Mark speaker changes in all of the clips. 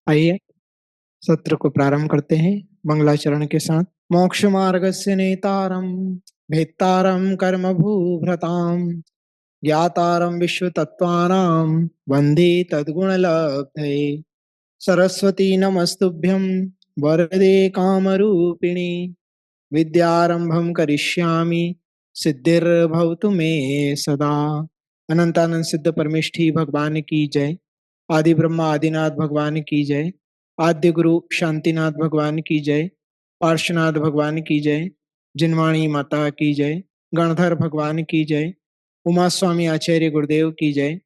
Speaker 1: आइए सत्र को प्रारंभ करते हैं मंगलाचरण के साथ। मोक्ष मार्गस्य नेतारम भेत्तारम कर्म भूभृताम ज्ञातारम विश्व तत्वानाम वंदे तद्गुण लब्धये। सरस्वती नमस्तुभ्यं वरदे कामरूपिणी विद्यारंभम करिष्यामि सिद्धिर्भवतु मे सदा। अनंतानंद सिद्ध परमेष्ठी भगवान की जय। आदि ब्रह्मा आदिनाथ भगवान की जय। आद्य गुरु शांतिनाथ भगवान की जय। पार्श्वनाथ भगवान की जय। जिनवाणी माता की जय। गणधर भगवान की जय। उमा स्वामी आचार्य गुरुदेव की जय।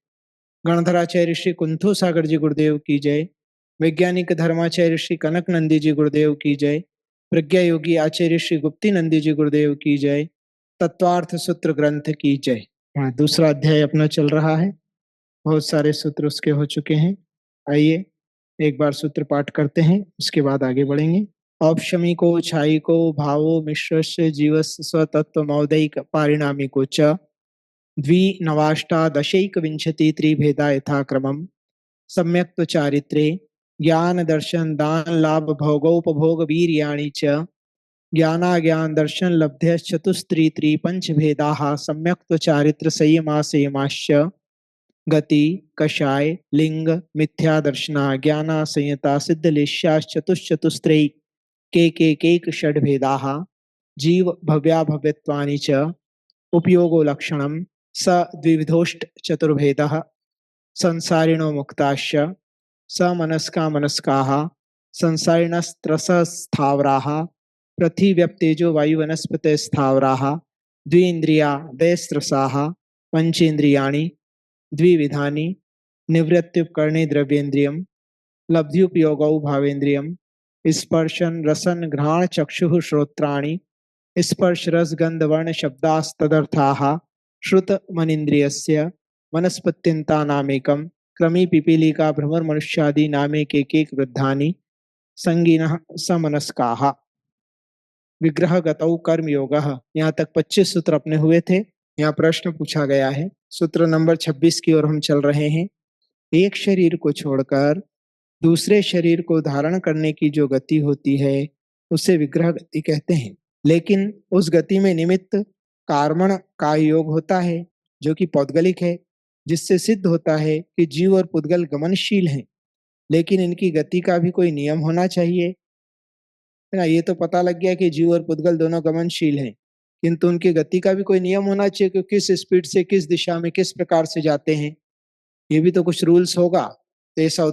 Speaker 1: गणधराचार्य श्री कुंथु सागर जी गुरुदेव की जय। वैज्ञानिक धर्माचार्य श्री कनक नंदी जी गुरुदेव की जय। प्रज्ञा योगी आचार्य श्री गुप्ती नंदी जी गुरुदेव की जय। तत्वार्थ सूत्र ग्रंथ की जय। हाँ, दूसरा अध्याय अपना चल रहा है। बहुत सारे सूत्र उसके हो चुके हैं। आइए एक बार सूत्र पाठ करते हैं, उसके बाद आगे बढ़ेंगे। औपशमिको छायिको भावो मिश्रस्य जीवस्य स्वतत्व मौदैक पारिणामिको च द्विनवाष्टादशैकविंशति त्रिभेदा यथाक्रमम् सम्यक् चारित्रे ज्ञान दर्शन दान लाभ भोगोपभोग वीर्याणि च ज्ञानाज्ञान दर्शन लब्ध्यश्चतुस्त्री त्रिपंचभेदाः सम्यक् चारित्र संयमाश्च गति कषाय लिंग मिथ्या दर्शना ज्ञाना संयता सिद्धलेश्याश्चतुश्चतुस्त्रयी केक षड्भेदाः जीव भव्या भव्यत्वानि च उपयोगो लक्षणं स द्विविधोष्ट चतुर्भेदः संसारिणो मुक्ताश्च समनस्का मनस्काः संसारिणस्त्रसस्थावराः पृथिव्यप्तेजो वायुवनस्पते स्थावराः द्विन्द्रिया देस्त्रसाः पंचेन्द्रियाणि द्विविधानि निवृत्त्युपकरणे द्रव्येन्द्रियं लब्ध्युपयोगौ भावेन्द्रियं स्पर्शन रसन घ्राण चक्षुः श्रोत्राणि स्पर्श रस गंध वर्ण शब्दास्तदर्थाः श्रुत मनीन्द्रियस्य वनस्पत्यन्तानामेकं क्रमी पिपीलिका भ्रमर मनुष्यादि नामेकेक वृद्धानि संगिनः समनस्काः। विग्रहगतौ कर्म योगः। यहाँ तक 25 सूत्र अपने हुए थे। यहाँ प्रश्न पूछा गया है। सूत्र नंबर 26 की ओर हम चल रहे हैं। एक शरीर को छोड़कर दूसरे शरीर को धारण करने की जो गति होती है उसे विग्रह गति कहते हैं। लेकिन उस गति में निमित्त कार्मण का योग होता है जो कि पौद्गलिक है, जिससे सिद्ध होता है कि जीव और पुद्गल गमनशील हैं, लेकिन इनकी गति का भी कोई नियम होना चाहिए, है ना। ये तो पता लग गया कि जीव और पुद्गल दोनों गमनशील हैं, किंतु उनकी गति का भी कोई नियम होना चाहिए कि किस स्पीड से किस दिशा में किस प्रकार से जाते हैं। ये भी तो कुछ रूल्स होगा। तो ऐसा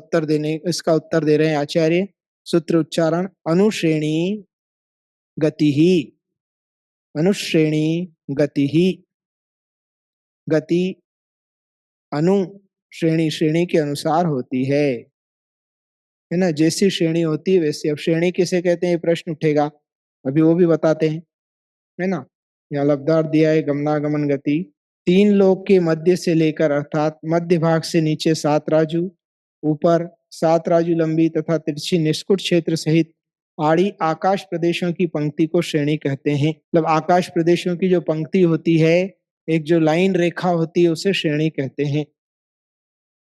Speaker 1: इसका उत्तर दे रहे हैं आचार्य। सूत्र उच्चारण अनुश्रेणी गति ही। अनुश्रेणी गति ही। गति अनु श्रेणी के अनुसार होती है ना। जैसी श्रेणी होती है वैसी। अब श्रेणी किसे कहते हैं ये प्रश्न उठेगा, अभी वो भी बताते हैं, है ना। यहाँ लब्धार्थ दिया है गमनागमन गति। 3 लोक के मध्य से लेकर अर्थात मध्य भाग से नीचे 7 राजू, ऊपर 7 राजू लंबी तथा तिरछी निष्कुट क्षेत्र सहित आड़ी आकाश प्रदेशों की पंक्ति को श्रेणी कहते हैं। मतलब आकाश प्रदेशों की जो पंक्ति होती है, एक जो लाइन रेखा होती है, उसे श्रेणी कहते हैं।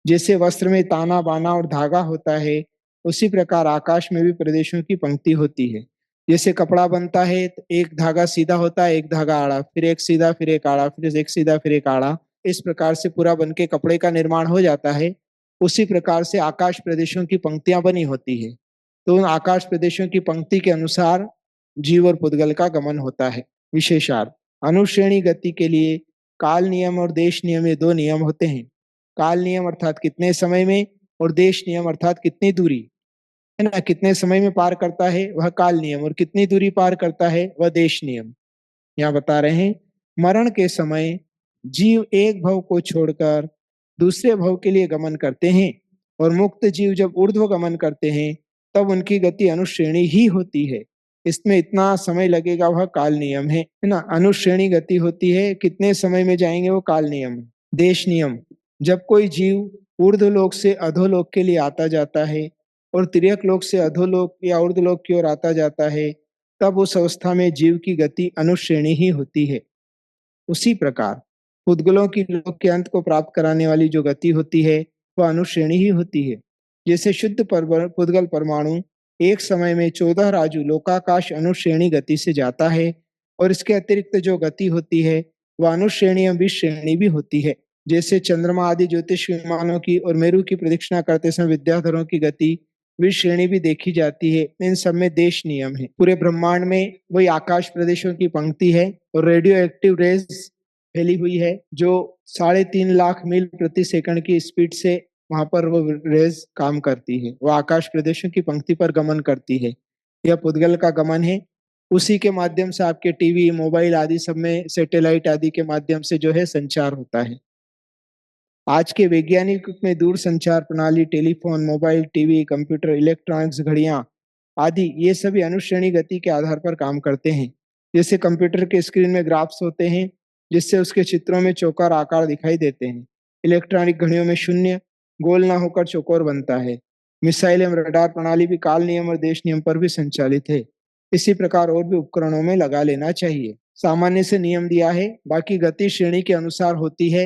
Speaker 1: जैसे वस्त्र में ताना बाना और धागा होता है, उसी प्रकार आकाश में भी प्रदेशों की पंक्ति होती है। जैसे कपड़ा बनता है तो एक धागा सीधा होता है, एक धागा आड़ा, फिर एक सीधा, फिर एक आड़ा, फिर एक सीधा, फिर एक आड़ा। इस प्रकार से पूरा बनके कपड़े का निर्माण हो जाता है। उसी प्रकार से आकाश प्रदेशों की पंक्तियां बनी होती है। तो उन आकाश प्रदेशों की पंक्ति के अनुसार जीव और पुद्गल का गमन होता है। विशेषार्थ अनुश्रेणी गति के लिए काल नियम और देश नियम, ये 2 नियम होते हैं। काल नियम अर्थात कितने समय में, और देश नियम अर्थात कितनी दूरी, है ना। कितने समय में पार करता है वह काल नियम, और कितनी दूरी पार करता है वह देश नियम। यहाँ बता रहे हैं मरण के समय जीव एक भव को छोड़कर दूसरे भव के लिए गमन करते हैं, और मुक्त जीव जब ऊर्ध्व गमन करते हैं तब उनकी गति अनुश्रेणी ही होती है। इसमें इतना समय लगेगा वह काल नियम है ना। अनुश्रेणी गति होती है, कितने समय में जाएंगे वो काल नियम है। देश नियम, जब कोई जीव ऊर्ध्वलोक से अधोलोक के लिए आता जाता है और तिर्यक लोक से अधोलोक या ऊर्ध्वलोक की ओर आता जाता है, तब उस अवस्था में जीव की गति अनुश्रेणी ही होती है। उसी प्रकार पुद्गलों की लोक के अंत को प्राप्त कराने वाली जो गति होती है वह अनुश्रेणी ही होती है। जैसे शुद्ध पुद्गल परमाणु एक समय में 14 राजु लोकाकाश अनुश्रेणी गति से जाता है और इसके अतिरिक्त जो गति होती है वह अनुश्रेणी एवं विश्रेणी भी होती है। जैसे चंद्रमा आदि ज्योतिष विमानों की और मेरु की प्रदक्षिणा करते समय विद्याधरों की गति विश्रेणी भी देखी जाती है। इन सब में देश नियम है। पूरे ब्रह्मांड में वही आकाश प्रदेशों की पंक्ति है और रेडियो एक्टिव रेज फैली हुई है जो 3.5 लाख मील प्रति सेकंड की स्पीड से वहां पर वो रेज काम करती है। वो आकाश प्रदेशों की पंक्ति पर गमन करती है। यह पुद्गल का गमन है। उसी के माध्यम से आपके टीवी मोबाइल आदि सब में सैटेलाइट आदि के माध्यम से जो है संचार होता है। आज के वैज्ञानिक युग में दूर संचार प्रणाली, telephone, mobile, TV, computer, electronics, घड़ियां आदि ये सभी अनुश्रेणी गति के आधार पर काम करते हैं। जैसे कंप्यूटर के स्क्रीन में ग्राफ्स होते हैं जिससे उसके चित्रों में चौकार आकार दिखाई देते हैं। इलेक्ट्रॉनिक घड़ियों में शून्य गोल ना होकर चौकोर बनता है। मिसाइल एवं रडार प्रणाली भी काल नियम और देश नियम पर भी संचालित है। इसी प्रकार और भी उपकरणों में लगा लेना चाहिए। सामान्य से नियम दिया है, बाकी गति श्रेणी के अनुसार होती है।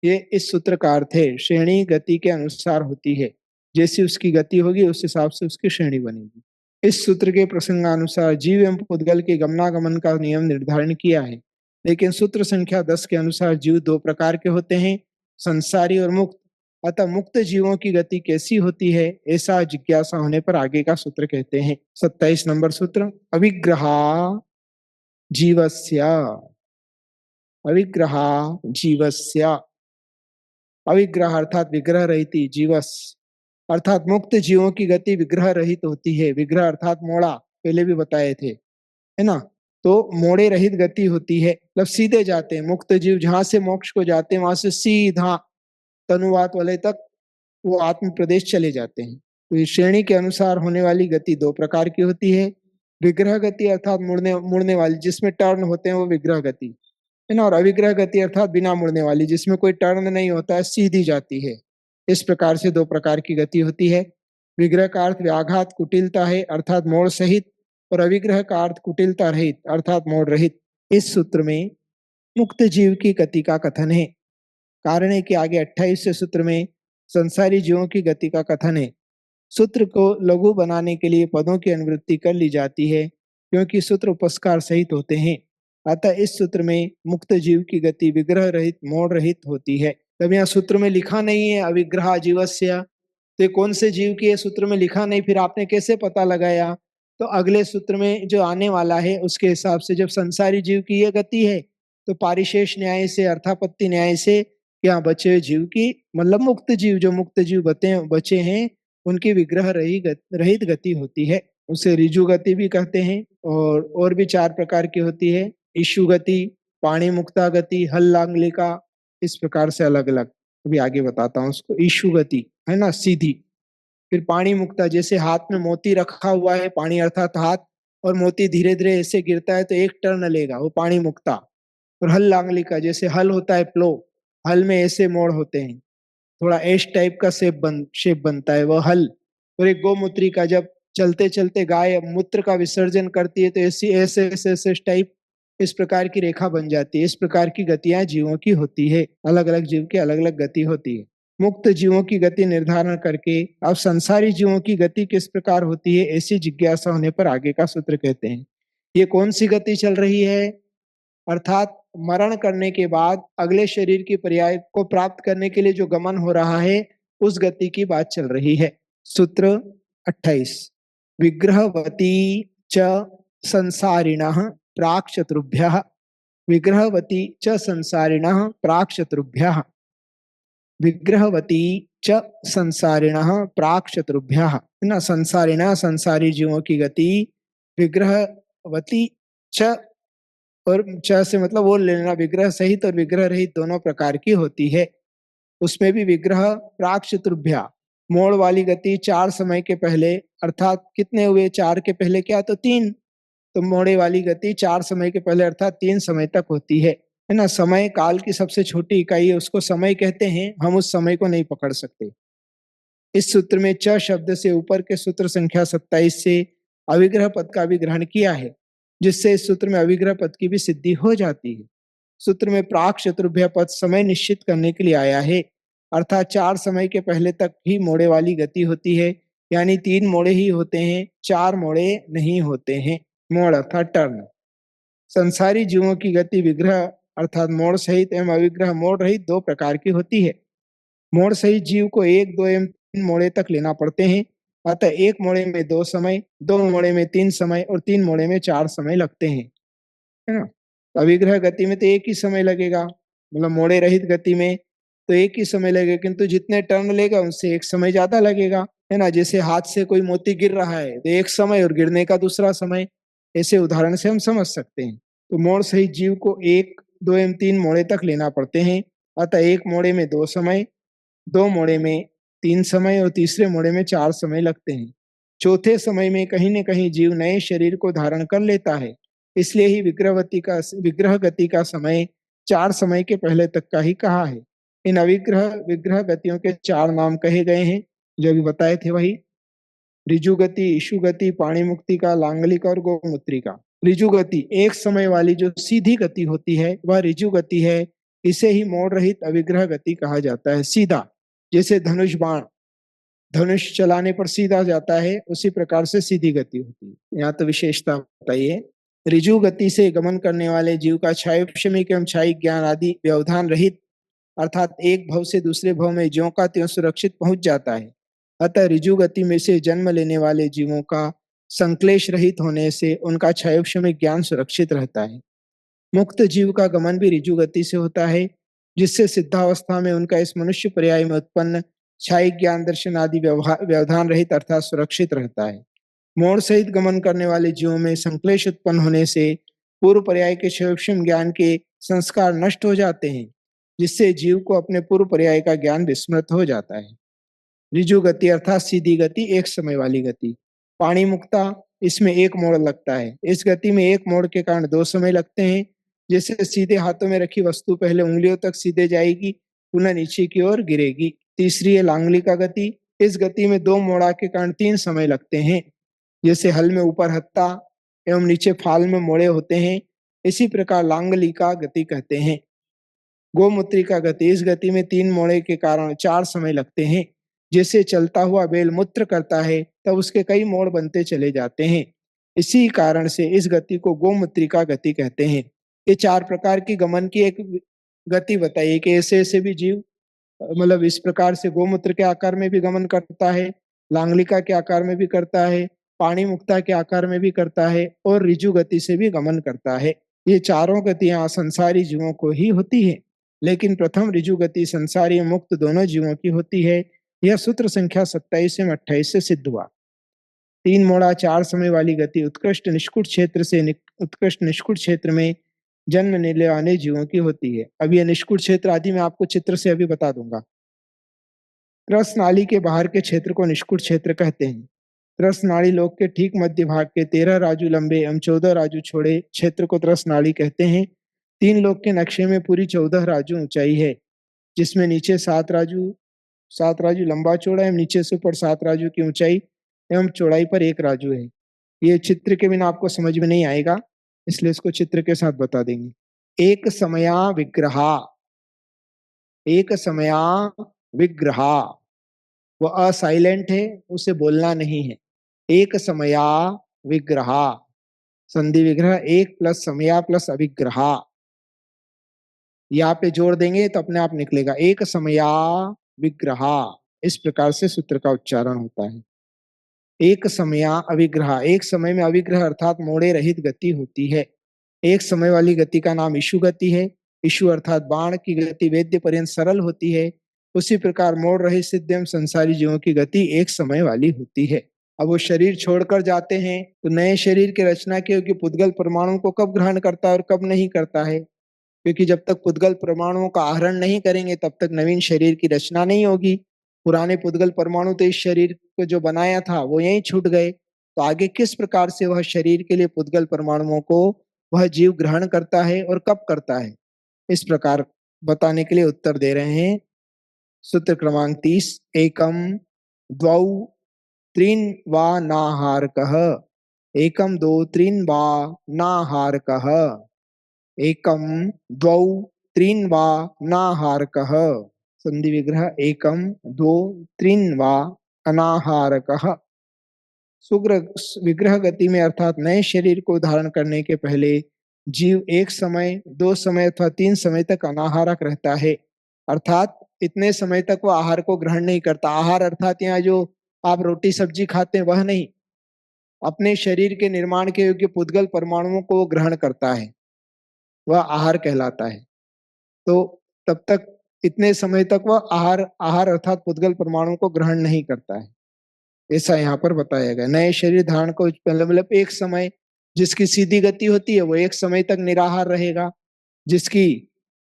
Speaker 1: ये इस सूत्र का अर्थ है। श्रेणी गति के अनुसार होती है। जैसी उसकी गति होगी उस हिसाब से उसकी श्रेणी बनेगी। इस सूत्र के प्रसंगानुसार जीव एवं पुद्गल के गमनागमन का नियम निर्धारण किया है, लेकिन सूत्र संख्या 10 के अनुसार जीव 2 प्रकार के होते हैं, संसारी और मुक्त। अतः मुक्त जीवों की गति कैसी होती है, ऐसा जिज्ञासा होने पर आगे का सूत्र कहते हैं। 27 नंबर सूत्र, अविग्रहा जीवस्य। अविग्रहा जीवस्य। अविग्रह अर्थात विग्रह रहित, जीवस अर्थात मुक्त जीवों की गति विग्रह रहित होती है। विग्रह अर्थात मोड़ा, पहले भी बताए थे, है ना। तो मोड़े रहित गति होती है, मतलब सीधे जाते हैं। मुक्त जीव जहां से मोक्ष को जाते हैं वहां से सीधा तनुवात वाले तक वो आत्म प्रदेश चले जाते हैं। तो इस श्रेणी के अनुसार होने वाली गति 2 प्रकार की होती है। विग्रह गति अर्थात मुड़ने वाली, जिसमें टर्न होते हैं, वो विग्रह गति है ना। और अविग्रह गति अर्थात बिना मुड़ने वाली, जिसमें कोई टर्न नहीं होता है, सीधी जाती है। इस प्रकार से 2 प्रकार की गति होती है। विग्रह का अर्थ व्याघात कुटिलता है अर्थात मोड़ सहित, और अविग्रह का अर्थ कुटिलता रहित अर्थात मोड़ रहित। इस सूत्र में मुक्त जीव की गति का कथन है। कारण है कि आगे 28वें सूत्र में संसारी जीवों की गति का कथन है। सूत्र को लघु बनाने के लिए पदों की अनुवृत्ति कर ली जाती है, क्योंकि सूत्र उपस्कार सहित होते हैं। अतः इस सूत्र में मुक्त जीव की गति विग्रह रहित मोड़ रहित होती है। तब यहाँ सूत्र में लिखा नहीं है अविग्रह जीवस्य, तो कौन से जीव की है सूत्र में लिखा नहीं, फिर आपने कैसे पता लगाया। तो अगले सूत्र में जो आने वाला है उसके हिसाब से, जब संसारी जीव की यह गति है तो पारिशेष न्याय से, अर्थापत्ति न्याय से यहाँ बचे हुए जीव की, मतलब मुक्त जीव, जो मुक्त जीव बचे हैं उनकी विग्रह रहित गति होती है। उसे ऋजु गति भी कहते हैं। और भी 4 प्रकार की होती है, ईशु गति, पाणी मुक्ता गति, हल्लांगलिका, इस प्रकार से अलग अलग। अभी आगे बताता हूँ उसको। ईशु गति है ना, सीधी। फिर पाणी मुक्ता, जैसे हाथ में मोती रखा हुआ है, पानी अर्थात हाथ, और मोती धीरे धीरे ऐसे गिरता है तो एक टर्न लेगा, वो पाणी मुक्ता। और हल्लांगलिका, जैसे हल होता है प्लो, हल में ऐसे मोड़ होते हैं, थोड़ा एश टाइप का शेप बनता है, वह हल। और एक गोमूत्रिका, जब चलते चलते गाय मूत्र का विसर्जन करती है तो ऐसी ऐसे ऐसे टाइप, इस प्रकार की रेखा बन जाती है। इस प्रकार की गतियां जीवों की होती है। अलग अलग जीव की अलग अलग गति होती है। मुक्त जीवों की गति निर्धारण करके अब संसारी जीवों की गति किस प्रकार होती है, ऐसी जिज्ञासा होने पर आगे का सूत्र कहते हैं। ये कौन सी गति चल रही है, अर्थात मरण करने के बाद अगले शरीर की पर्याय को प्राप्त करने के लिए जो गमन हो रहा है, उस गति की बात चल रही है। सूत्र 28, विग्रहवती च संसारिणः प्राक् शत्रुभ्यः। विग्रहवती च संसारिणः प्राक् शत्रुभ्यः। विग्रहवती च संसारिणः प्राक् शत्रुभ्यः, ना। संसारिणः संसारी जीवों की गति, विग्रहवती च, और च से मतलब वो लेना, विग्रह सहित और विग्रह रहित दोनों प्रकार की होती है। उसमें भी विग्रह प्राक् शत्रुभ्या, मोड़ वाली गति 4 समय के पहले, अर्थात कितने हुए, 4 के पहले क्या, तो 3। तो मोड़े वाली गति 4 समय के पहले अर्थात 3 समय तक होती है ना। समय काल की सबसे छोटी इकाई है, उसको समय कहते हैं। हम उस समय को नहीं पकड़ सकते। इस सूत्र में च शब्द से ऊपर के सूत्र संख्या 27 से अविग्रह पद का भी ग्रहण किया है, जिससे इस सूत्र में अविग्रह पद की भी सिद्धि हो जाती है। सूत्र में प्राक शत्रुभ्य पद समय निश्चित करने के लिए आया है। अर्थात 4 समय के पहले तक ही मोड़े वाली गति होती है, यानी 3 मोड़े ही होते हैं, 4 मोड़े नहीं होते हैं। मोड़ अर्थात टर्न। संसारी जीवों की गति विग्रह अर्थात मोड़ सहित एवं अविग्रह मोड़ रहित 2 प्रकार की होती है। मोड़ सहित जीव को 1, 2 एवं 3 मोड़े तक लेना पड़ते हैं। अतः 1 मोड़े में 2 समय, 2 मोड़े में 3 समय और 3 मोड़े में 4 समय लगते हैं, है ना? अविग्रह गति में तो एक ही समय लगेगा, मतलब मोड़े रहित गति में तो एक ही समय लगेगा, किंतु जितने टर्न लेगा उससे एक समय ज्यादा लगेगा, है ना? जैसे हाथ से कोई मोती गिर रहा है तो एक समय और गिरने का दूसरा समय, ऐसे उदाहरण से हम समझ सकते हैं। तो मोड़ सहित जीव को 1, 2 एवं 3 मोड़े तक लेना पड़ते हैं। अतः 1 मोड़े में 2 समय, 2 मोड़े में 3 समय और तीसरे मोड़े में 4 समय लगते हैं। चौथे समय में कहीं न कहीं जीव नए शरीर को धारण कर लेता है। इसलिए ही विग्रह गति का समय 4 समय के पहले तक का ही कहा है। इन अविग्रह विग्रह गतियों के 4 नाम कहे गए हैं, जो अभी बताए थे वही। ऋजु गति, इशु गति, पाणी मुक्तिका, लांगलिका और गोमूत्रिका। ऋजु गति एक समय वाली जो सीधी गति होती है वह ऋजु गति है। इसे ही मोड़ रहित अविग्रह गति कहा जाता है। सीधा, जैसे धनुष बाण, धनुष चलाने पर सीधा जाता है, उसी प्रकार से सीधी गति होती है। यहाँ तो विशेषता बताइए। ऋजु गति से गमन करने वाले जीव का क्षायोपशमिक एवं क्षायिक ज्ञान आदि व्यवधान रहित अर्थात एक भव से दूसरे भव में ज्यों का त्यों सुरक्षित पहुंच जाता है। अतः ऋजु गति में से जन्म लेने वाले जीवों का संक्लेश रहित होने से उनका क्षयोपशमिक ज्ञान सुरक्षित रहता है। मुक्त जीव का गमन भी ऋजु गति से होता है, जिससे सिद्धावस्था में उनका इस मनुष्य पर्याय में उत्पन्न क्षायिक ज्ञान दर्शन आदि व्यवधान रहित अर्थात सुरक्षित रहता है। मोड़ सहित गमन करने वाले जीवों में संक्लेश उत्पन्न होने से पूर्व पर्याय के सूक्ष्म ज्ञान के संस्कार नष्ट हो जाते हैं, जिससे जीव को अपने पूर्व पर्याय का ज्ञान विस्मृत हो जाता है। ऋजु गति अर्थात सीधी गति, एक समय वाली गति। पाणी मुक्ता, इसमें एक मोड़ लगता है। इस गति में एक मोड़ के कारण 2 समय लगते हैं। जैसे सीधे हाथों में रखी वस्तु पहले उंगलियों तक सीधे जाएगी, पुनः नीचे की ओर गिरेगी। तीसरी है लांगलिका गति। इस गति में 2 मोड़ा के कारण 3 समय लगते हैं। जैसे हल में ऊपर हत्ता एवं नीचे फाल में मोड़े होते हैं, इसी प्रकार लांगलिका गति कहते हैं। गोमूत्रिका गति, इस गति में 3 मोड़े के कारण 4 समय लगते हैं। जैसे चलता हुआ बैल मूत्र करता है तब उसके कई मोड़ बनते चले जाते हैं। इसी कारण से इस गति को गोमूत्रिका गति कहते हैं। ये 4 प्रकार की गमन की एक गति बताइए कि ऐसे ऐसे भी जीव मतलब इस प्रकार से गोमूत्र के आकार में भी गमन करता है, लांगलिका के आकार में भी करता है, पाणी मुक्ता के आकार में भी करता है और ऋजु गति से भी गमन करता है। ये चारों गतियां संसारी जीवों को ही होती है, लेकिन प्रथम ऋजु गति संसारी और मुक्त दोनों जीवों की होती है। यह सूत्र संख्या 27 एवं 28 से सिद्ध हुआ। 3 मोड़ा 4 समय वाली गति उत्कृष्ट निष्कुट क्षेत्र से उत्कृष्ट निष्कुट क्षेत्र में जन्म लेने वाले जीवों की होती है। अब यह निष्कुट क्षेत्र आदि मैं आपको चित्र से अभी बता दूंगा। रस नाली के बाहर के क्षेत्र को निष्कुट क्षेत्र कहते हैं। रस नाड़ी लोक के ठीक मध्य भाग के 13 राजू लंबे एवं 14 राजू छोड़े क्षेत्र को रस नाड़ी कहते हैं। 3 लोक के नक्शे में पूरी 14 राजू ऊंचाई है, जिसमें नीचे 7 राजू लंबा चौड़ा एवं नीचे से ऊपर 7 राजू की ऊंचाई एवं चौड़ाई पर 1 राजू है। ये चित्र के बिना आपको समझ में नहीं आएगा, इसलिए इसको चित्र के साथ बता देंगे। एक समया विग्रहा, एक समया विग्रहा, वो असाइलेंट है, उसे बोलना नहीं है। एक समया विग्रहा, संधि विग्रह, एक प्लस समया प्लस अविग्रहा, यहाँ पे जोड़ देंगे तो अपने आप निकलेगा एक समया विग्रहा। इस प्रकार से सूत्र का उच्चारण होता है। एक समया अविग्रह, एक समय में अविग्रह अर्थात मोड़े रहित गति होती है। एक समय वाली गति का नाम इशु गति है। इशु अर्थात बाण की गति वेद्य पर्यंत सरल होती है। उसी प्रकार मोड़ रहित सिद्ध एवं संसारी जीवों की गति एक समय वाली होती है। अब वो शरीर छोड़कर जाते हैं तो नए शरीर की रचना की होगी। पुद्गल परमाणु को कब ग्रहण करता है और कब नहीं करता है, क्योंकि जब तक पुद्गल परमाणुओं का आहरण नहीं करेंगे तब तक नवीन शरीर की रचना नहीं होगी। पुराने पुद्गल परमाणु तो इस शरीर को जो बनाया था वो यहीं छूट गए, तो आगे किस प्रकार से वह शरीर के लिए पुद्गल परमाणुओं को वह जीव ग्रहण करता है और कब करता है, इस प्रकार बताने के लिए उत्तर दे रहे हैं। सूत्र क्रमांक 30, एकम द्वौ त्रीन वा नाहारकः, एकम दो त्रीन वा नाहारकः, एकम द्वौ त्रीन वा नाहारकः। संधि विग्रह एकम दो त्रीन वा अनाहारकः। सुग्र विग्रह गति में अर्थात नए शरीर को धारण करने के पहले जीव एक समय, दो समय अथवा तीन समय तक अनाहारक रहता है। अर्थात इतने समय तक वो आहार को ग्रहण नहीं करता। आहार अर्थात यहाँ जो आप रोटी सब्जी खाते हैं वह नहीं, अपने शरीर के निर्माण के योग्य पुद्गल परमाणुओं को वो ग्रहण करता है, वह आहार कहलाता है। तो तब तक इतने समय तक वह आहार आहार अर्थात पुद्गल परमाणु को ग्रहण नहीं करता है, ऐसा यहाँ पर बताया गया। नए शरीर धारण को मतलब एक समय, जिसकी सीधी गति होती है वो एक समय तक निराहार रहेगा, जिसकी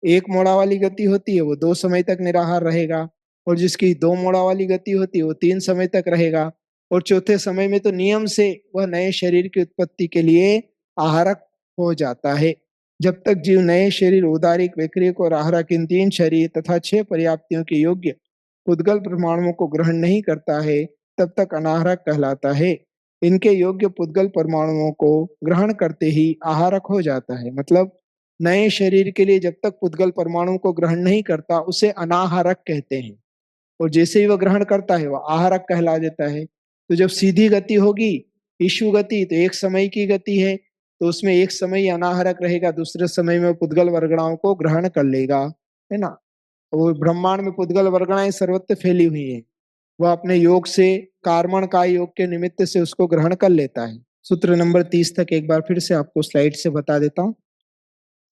Speaker 1: एक मोड़ा वाली गति होती है वो दो समय तक निराहार रहेगा, और जिसकी दो मोड़ा वाली गति होती है वो तीन समय तक रहेगा, और चौथे समय में तो नियम से वह नए शरीर की उत्पत्ति के लिए आहारक हो जाता है। जब तक जीव नए शरीर, उदारिक, वैक्रिक और आहारक इन तीन शरीर तथा 6 पर्याप्तियों के योग्य पुद्गल परमाणुओं को ग्रहण नहीं करता है, तब तक अनाहारक कहलाता है। इनके योग्य पुद्गल परमाणुओं को ग्रहण करते ही आहारक हो जाता है। मतलब नए शरीर के लिए जब तक पुद्गल परमाणु को ग्रहण नहीं करता उसे अनाहारक कहते हैं, और जैसे ही वह ग्रहण करता है वह आहारक कहला देता है। तो जब सीधी गति होगी, ईशु गति, तो एक समय की गति है, तो उसमें एक समय अनाहारक रहेगा, दूसरे समय में पुद्गल वर्गणाओं को ग्रहण कर लेगा, है ना। वो ब्रह्मांड में पुद्गल वर्गणाएं सर्वत्र फैली हुई है, वह अपने योग से, कार्मण का योग के निमित्त से उसको ग्रहण कर लेता है। सूत्र नंबर 30 तक एक बार फिर से आपको स्लाइड से बता देता हूँ,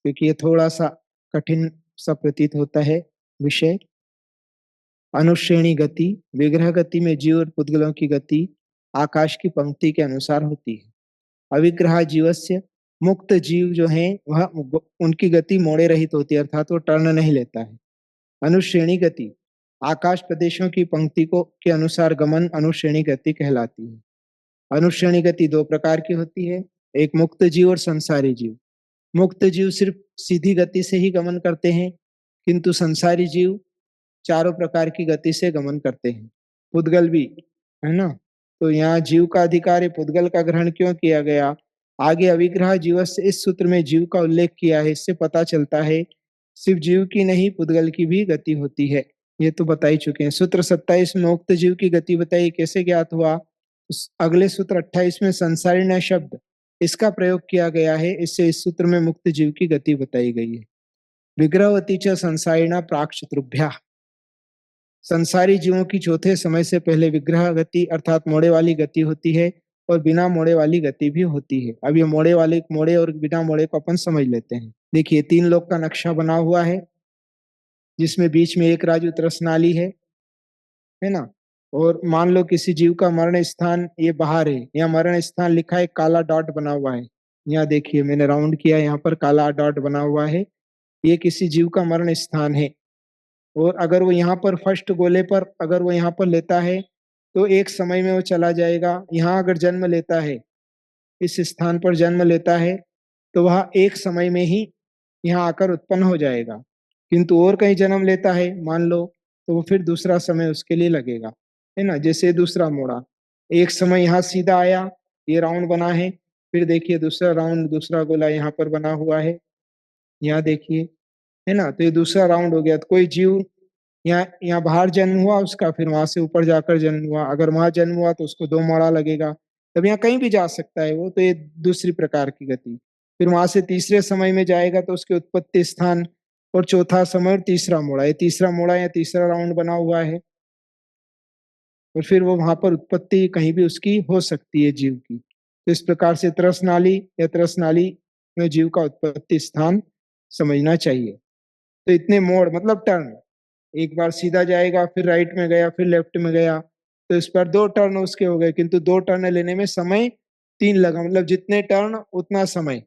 Speaker 1: क्योंकि ये थोड़ा सा कठिन सा प्रतीत होता है विषय। अनुश्रेणी गति, विग्रह गति में जीव और पुद्गलों की गति आकाश की पंक्ति के अनुसार होती है। अविग्रह जीवस्य, मुक्त जीव जो है वह उनकी गति मोड़े रहित होती है, अर्थात वो टर्न नहीं लेता है। अनुश्रेणी गति, आकाश प्रदेशों की पंक्ति को के अनुसार गमन अनुश्रेणी गति कहलाती है। अनुश्रेणी गति दो प्रकार की होती है, एक मुक्त जीव और संसारी जीव। मुक्त जीव सिर्फ सीधी गति से ही गमन करते हैं, किंतु संसारी जीव चारों प्रकार की गति से गमन करते हैं, पुद्गल भी, है ना। तो यहाँ जीव का अधिकार है, पुद्गल का ग्रहण क्यों किया गया? आगे अविग्रह जीवस्य इस सूत्र में जीव का उल्लेख किया है, इससे पता चलता है सिर्फ जीव की नहीं पुद्गल की भी गति होती है। ये तो बता ही चुके हैं। सूत्र 27 में मुक्त जीव की गति बताई, कैसे ज्ञात हुआ? अगले सूत्र 28 में संसारिण शब्द इसका प्रयोग किया गया है, इससे इस सूत्र में मुक्त जीव की गति बताई गई है। विग्रहवती च संसारिणा प्राक शत्रुभ्या, संसारी जीवों की चौथे समय से पहले विग्रह गति अर्थात मोड़े वाली गति होती है, और बिना मोड़े वाली गति भी होती है। अब ये मोड़े और बिना मोड़े को अपन समझ लेते हैं। देखिए तीन लोक का नक्शा बना हुआ है, जिसमें बीच में एक राजू त्रसनाली है ना। और मान लो किसी जीव का मरण स्थान ये बाहर है, यहाँ मरण स्थान लिखा है, काला डॉट बना हुआ है। यहाँ देखिए मैंने राउंड किया, यहाँ पर काला डॉट बना हुआ है, ये किसी जीव का मरण स्थान है। और अगर वो यहाँ पर फर्स्ट गोले पर अगर वो यहाँ पर लेता है तो एक समय में वो चला जाएगा। यहाँ अगर जन्म लेता है, इस स्थान पर जन्म लेता है, तो वह एक समय में ही यहाँ आकर उत्पन्न हो जाएगा। किंतु और कहीं जन्म लेता है मान लो, तो वो फिर दूसरा समय उसके लिए लगेगा, है ना। जैसे दूसरा मोड़ा, एक समय यहाँ सीधा आया, ये राउंड बना है, फिर देखिए दूसरा राउंड, दूसरा गोला यहाँ पर बना हुआ है, यहाँ देखिए, है ना। तो ये दूसरा राउंड हो गया। तो कोई जीव यहाँ यहाँ बाहर जन्म हुआ उसका, फिर वहां से ऊपर जाकर जन्म हुआ, अगर वहां जन्म हुआ तो उसको दो मोड़ा लगेगा, तब यहाँ कहीं भी जा सकता है वो। तो ये दूसरी प्रकार की गति। फिर वहां से तीसरे समय में जाएगा तो उसके उत्पत्ति स्थान और चौथा समय और तीसरा मोड़ा, ये तीसरा मोड़ा या तीसरा राउंड बना हुआ है, और फिर वो वहां पर उत्पत्ति कहीं भी उसकी हो सकती है जीव की। तो इस प्रकार से त्रस नाली या त्रस नाली में जीव का उत्पत्ति स्थान समझना चाहिए। तो इतने मोड़ मतलब टर्न, एक बार सीधा जाएगा, फिर राइट में गया, फिर लेफ्ट में गया, तो इस पर दो टर्न उसके हो गए। किंतु दो टर्न लेने में समय तीन लगा, मतलब जितने टर्न उतना समय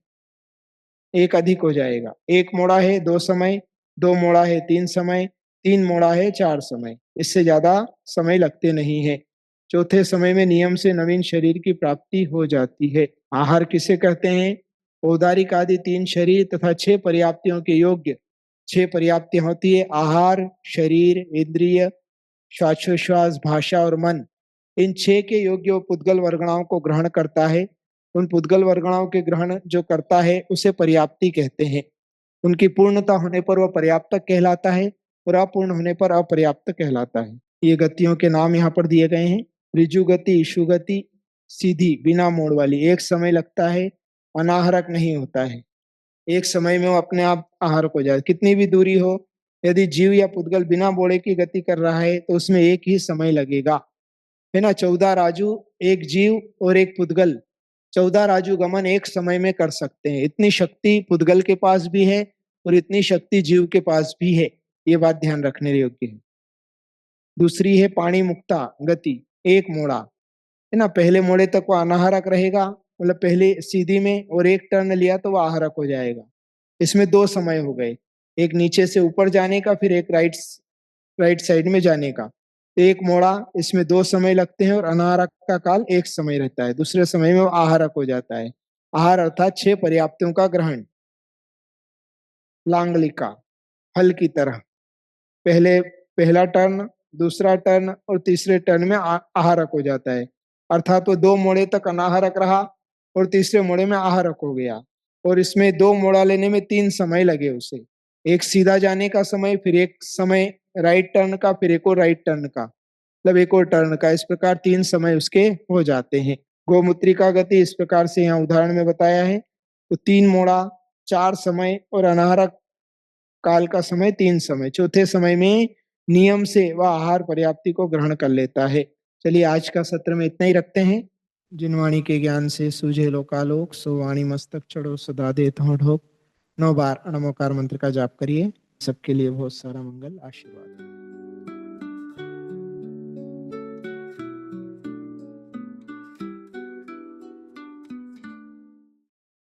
Speaker 1: एक अधिक हो जाएगा। एक मोड़ा है दो समय, दो मोड़ा है तीन समय, तीन मोड़ा है चार समय, इससे ज्यादा समय लगते नहीं है। चौथे समय में नियम से नवीन शरीर की प्राप्ति हो जाती है। आहार किसे कहते हैं? औदारिक आदि तीन शरीर तथा 6 पर्याप्तियों के योग्य। 6 पर्याप्तियां होती है, आहार, शरीर, इंद्रिय, श्वासोश्वास, भाषा और मन। इन 6 के योग्य वो पुद्गल वर्गणाओं को ग्रहण करता है। उन पुद्गल वर्गणाओं के ग्रहण जो करता है उसे पर्याप्ति कहते हैं। उनकी पूर्णता होने पर वह पर्याप्तक कहलाता है, और अपूर्ण होने पर अपर्याप्त कहलाता है। ये गतियों के नाम यहाँ पर दिए गए हैं। ऋजु गति, इशु गति, सीधी बिना मोड़ वाली, एक समय लगता है, अनाहरक नहीं होता है, एक समय में वो अपने आप आहारक हो जाए। कितनी भी दूरी हो, यदि जीव या पुद्गल बिना मोड़े की गति कर रहा है तो उसमें एक ही समय लगेगा, है ना। 14 राजू, एक जीव और एक पुद्गल 14 राजू गमन एक समय में कर सकते हैं। इतनी शक्ति पुद्गल के पास भी है और इतनी शक्ति जीव के पास भी है, ये बात ध्यान रखने योग्य है। दूसरी है पाणी मुक्ता गति, एक मोड़ा, है ना। पहले मोड़े तक वो अनाहरक रहेगा, मतलब पहले सीधी में, और एक टर्न लिया तो वो आहारक हो जाएगा। इसमें दो समय हो गए, एक नीचे से ऊपर जाने का, फिर एक राइट साइड में जाने का। एक मोड़ा, इसमें दो समय लगते हैं और अनाहरक का काल एक समय रहता है, दूसरे समय में वो आहारक हो जाता है। आहार अर्थात 6 पर्याप्तों का ग्रहण। लांगलिका, फल की तरह, पहला टर्न, दूसरा टर्न और तीसरे टर्न में आहारक हो जाता है। अर्थात वो 2 मोड़े तक अनाहरक रहा और तीसरे मोड़े में आहारक हो गया, और इसमें 2 मोड़ा लेने में 3 समय लगे उसे। एक सीधा जाने का समय, फिर एक समय राइट टर्न का, फिर एक और राइट टर्न का, मतलब एक और टर्न का। इस प्रकार 3 समय उसके हो जाते हैं। गोमूत्री का गति इस प्रकार से यहाँ उदाहरण में बताया है। तो 3 मोड़ा, 4 समय और अनाहरक काल का समय 3 समय। चौथे समय में नियम से वह आहार पर्याप्ति को ग्रहण कर लेता है। चलिए आज का सत्र में इतना ही रखते हैं। जिन वाणी के ज्ञान से सूझे लोकालोक, सो वाणी मस्तक चढ़ो सदा दे ढोक। 9 बार नमोकार मंत्र का जाप करिए। सबके लिए बहुत सारा मंगल आशीर्वाद।